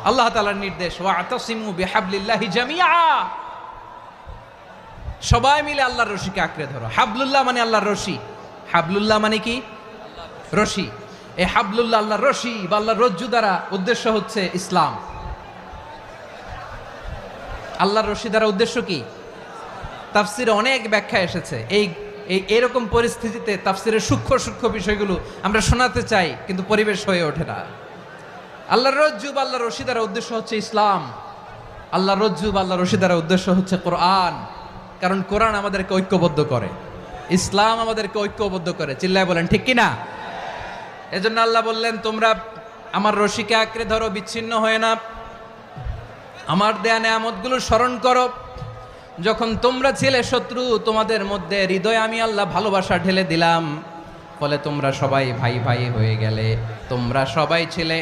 আল্লাহ তাআলার নির্দেশ, ওয়া'তাসিমু বিহাবলিল্লাহি জামিআ, সবাই মিলে আল্লাহর রশিকে আঁকড়ে ধরো। হাবলুল্লাহ মানে আল্লাহর রশি, হাবলুল্লাহ মানে কি? রশি। এই হাবলুল্লাহ আল্লাহর রশি বা আল্লাহর রজ্জু দ্বারা উদ্দেশ্য হচ্ছে ইসলাম। আল্লাহর রশি দ্বারা উদ্দেশ্য কি? তাফসিরে অনেক ব্যাখ্যা এসেছে। এরকম পরিস্থিতিতে তাফসিরের সূক্ষ্ম সূক্ষ্ম বিষয়গুলো আমরা শোনাতে চাই, কিন্তু পরিবেশ হয়ে ওঠে না। আল্লাহর রজ্জু বা আল্লাহর রশি দ্বারা উদ্দেশ্য হচ্ছে ইসলাম। আল্লাহর রজ্জু বা আল্লাহর রশি দ্বারা উদ্দেশ্য হচ্ছে কোরআন, কারণ কোরআন আমাদেরকে ঐক্যবদ্ধ করে, ইসলাম আমাদেরকে ঐক্যবদ্ধ করে। চিল্লায় বলেন ঠিক কিনা? এজন্য আল্লাহ বললেন, তোমরা আমার রশিকে আঁকড়ে ধরো, বিচ্ছিন্ন হয়ে না, আমার দেয়া নেয়ামতগুলো স্মরণ করো। যখন তোমরা ছিলে শত্রু, তোমাদের মধ্যে হৃদয়ে আমি আল্লাহ ভালোবাসা ঢেলে দিলাম, ফলে তোমরা সবাই ভাই ভাই হয়ে গেলে। তোমরা সবাই ছিলে